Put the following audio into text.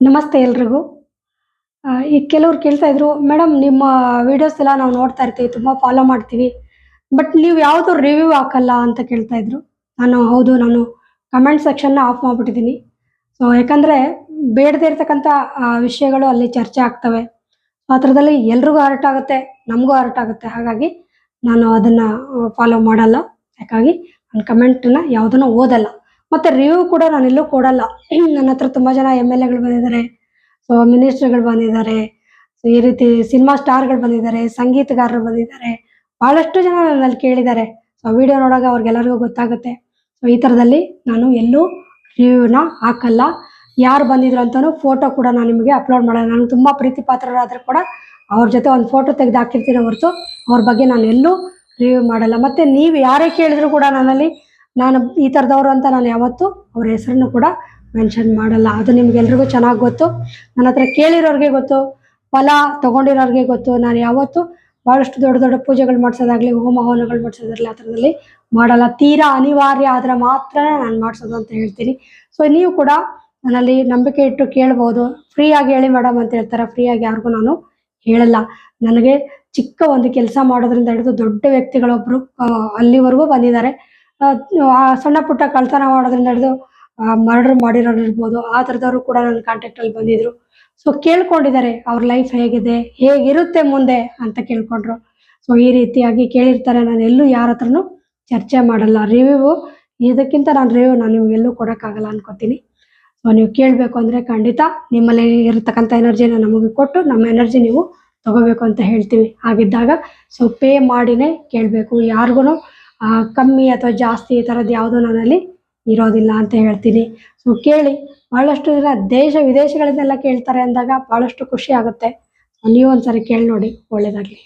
ನಮಸ್ತೆ ಎಲ್ರಿಗೂ. ಈಗ ಕೆಲವ್ರು ಕೇಳ್ತಾ ಇದ್ರು, ಮೇಡಮ್ ನಿಮ್ಮ ವಿಡಿಯೋಸ್ ಎಲ್ಲ ನಾವು ನೋಡ್ತಾ ಇರ್ತೀವಿ, ತುಂಬ ಫಾಲೋ ಮಾಡ್ತೀವಿ. ಬಟ್ ನೀವು ಯಾವುದು ರಿವ್ಯೂ ಹಾಕಲ್ಲ ಅಂತ ಕೇಳ್ತಾ ಇದ್ರು. ಹೌದು, ನಾನು ಕಮೆಂಟ್ ಸೆಕ್ಷನ್ನ ಆಫ್ ಮಾಡ್ಬಿಟ್ಟಿದ್ದೀನಿ. ಸೊ ಯಾಕಂದರೆ ಬೇಡದೇ ಇರತಕ್ಕಂಥ ವಿಷಯಗಳು ಅಲ್ಲಿ ಚರ್ಚೆ ಆಗ್ತವೆ. ಆ ಥರದಲ್ಲಿ ಎಲ್ರಿಗೂ ಹರ್ಟ್ ಆಗುತ್ತೆ, ನಮಗೂ ಹರ್ಟ್ ಆಗುತ್ತೆ. ಹಾಗಾಗಿ ನಾನು ಅದನ್ನು ಫಾಲೋ ಮಾಡಲ್ಲ. ಯಾಕಾಗಿ ನಾನು ಕಮೆಂಟನ್ನ ಯಾವುದನ್ನು ಓದಲ್ಲ. ಮತ್ತು ರಿವ್ಯೂ ಕೂಡ ನಾನೆಲ್ಲೂ ಕೊಡಲ್ಲ. ನನ್ನ ಹತ್ರ ತುಂಬ ಜನ MLAಗಳು ಬಂದಿದ್ದಾರೆ, ಸೊ ಮಿನಿಸ್ಟ್ರುಗಳು ಬಂದಿದ್ದಾರೆ, ಸೊ ಈ ರೀತಿ ಸಿನಿಮಾ ಸ್ಟಾರ್ಗಳು ಬಂದಿದ್ದಾರೆ, ಸಂಗೀತಗಾರರು ಬಂದಿದ್ದಾರೆ. ಭಾಳಷ್ಟು ಜನ ನನ್ನಲ್ಲಿ ಕೇಳಿದ್ದಾರೆ. ಸೊ ವಿಡಿಯೋ ನೋಡಾಗ ಅವ್ರಿಗೆಲ್ಲರಿಗೂ ಗೊತ್ತಾಗುತ್ತೆ. ಸೊ ಈ ಥರದಲ್ಲಿ ನಾನು ಎಲ್ಲೂ ರಿವ್ಯೂನ ಹಾಕಲ್ಲ. ಯಾರು ಬಂದಿದ್ರು ಅಂತಲೂ ಫೋಟೋ ಕೂಡ ನಾನು ನಿಮಗೆ ಅಪ್ಲೋಡ್ ಮಾಡಲ್ಲ. ನನಗೆ ತುಂಬ ಪ್ರೀತಿ ಪಾತ್ರರಾದರೂ ಕೂಡ ಅವ್ರ ಜೊತೆ ಒಂದು ಫೋಟೋ ತೆಗೆದು ಹಾಕಿರ್ತೀನಿ ಹೊರತು ಅವ್ರ ಬಗ್ಗೆ ನಾನು ಎಲ್ಲೂ ರಿವ್ಯೂ ಮಾಡಲ್ಲ. ಮತ್ತು ನೀವು ಯಾರೇ ಕೇಳಿದ್ರು ಕೂಡ ನಾನು ಈ ಥರದವರು ಅಂತ ನಾನು ಯಾವತ್ತೂ ಅವ್ರ ಹೆಸರನ್ನು ಕೂಡ ಮೆನ್ಷನ್ ಮಾಡಲ್ಲ. ಅದು ನಿಮ್ಗೆಲ್ರಿಗೂ ಚೆನ್ನಾಗಿ ಗೊತ್ತು. ನನ್ನ ಹತ್ರ ಕೇಳಿರೋರಿಗೆ ಗೊತ್ತು, ಫಲ ತೊಗೊಂಡಿರೋರಿಗೆ ಗೊತ್ತು. ನಾನು ಯಾವತ್ತೂ ಭಾಳಷ್ಟು ದೊಡ್ಡ ದೊಡ್ಡ ಪೂಜೆಗಳು ಮಾಡಿಸೋದಾಗಲಿ, ಹೋಮ ಹವನಗಳು ಮಾಡಿಸೋದಾಗಲಿ ಆ ಥರದಲ್ಲಿ ಮಾಡಲ್ಲ. ತೀರಾ ಅನಿವಾರ್ಯ ಆದರೆ ಮಾತ್ರ ನಾನು ಮಾಡಿಸೋದು ಅಂತ ಹೇಳ್ತೀನಿ. ಸೊ ನೀವು ಕೂಡ ನನ್ನಲ್ಲಿ ನಂಬಿಕೆ ಇಟ್ಟು ಕೇಳ್ಬೋದು. ಫ್ರೀಯಾಗಿ ಹೇಳಿ ಮೇಡಮ್ ಅಂತ ಹೇಳ್ತಾರೆ. ಫ್ರೀಯಾಗಿ ಯಾರಿಗೂ ನಾನು ಹೇಳಲ್ಲ. ನನಗೆ ಚಿಕ್ಕ ಒಂದು ಕೆಲಸ ಮಾಡೋದ್ರಿಂದ ಹಿಡಿದು ದೊಡ್ಡ ವ್ಯಕ್ತಿಗಳೊಬ್ಬರು ಅಲ್ಲಿವರೆಗೂ ಬಂದಿದ್ದಾರೆ. ಸಣ್ಣ ಪುಟ್ಟ ಕಳ್ತನ ಮಾಡೋದ್ರಿಂದ ಹಿಡಿದು ಮರ್ಡರ್ ಮಾಡಿರೋರು ಇರ್ಬೋದು, ಆ ಥರದವರು ಕೂಡ ನನ್ನ ಕಾಂಟ್ಯಾಕ್ಟಲ್ಲಿ ಬಂದಿದ್ದರು. ಸೊ ಕೇಳ್ಕೊಂಡಿದ್ದಾರೆ ಅವ್ರ ಲೈಫ್ ಹೇಗಿದೆ, ಹೇಗಿರುತ್ತೆ ಮುಂದೆ ಅಂತ ಕೇಳ್ಕೊಂಡ್ರು. ಸೊ ಈ ರೀತಿಯಾಗಿ ಕೇಳಿರ್ತಾರೆ. ನಾನು ಎಲ್ಲೂ ಯಾರ ಹತ್ರನೂ ಚರ್ಚೆ ಮಾಡಲ್ಲ. ಇದಕ್ಕಿಂತ ರಿವ್ಯೂ ನಾನು ನಿಮಗೆಲ್ಲೂ ಕೊಡೋಕ್ಕಾಗಲ್ಲ ಅನ್ಕೋತೀನಿ. ಸೊ ನೀವು ಕೇಳಬೇಕು ಅಂದರೆ ಖಂಡಿತ ನಿಮ್ಮಲ್ಲಿ ಇರತಕ್ಕಂಥ ಎನರ್ಜಿನ ನಮಗೆ ಕೊಟ್ಟು ನಮ್ಮ ಎನರ್ಜಿ ನೀವು ತೊಗೋಬೇಕು ಅಂತ ಹೇಳ್ತೀವಿ. ಹಾಗಿದ್ದಾಗ ಸೊ ಪೇ ಮಾಡಿನೇ ಕೇಳಬೇಕು. ಯಾರಿಗೂ ಕಮ್ಮಿ ಅಥವಾ ಜಾಸ್ತಿ ಈ ಥರದ್ದು ಯಾವುದೂ ನನ್ನಲ್ಲಿ ಇರೋದಿಲ್ಲ ಅಂತ ಹೇಳ್ತೀನಿ. ಸೊ ಕೇಳಿ. ಭಾಳಷ್ಟು ಜನ ದೇಶ ವಿದೇಶಗಳಿಂದೆಲ್ಲ ಕೇಳ್ತಾರೆ ಅಂದಾಗ ಭಾಳಷ್ಟು ಖುಷಿ ಆಗುತ್ತೆ. ನೀವು ಒಂದ್ಸರಿ ಕೇಳಿ ನೋಡಿ. ಒಳ್ಳೆಯದಾಗಲಿ.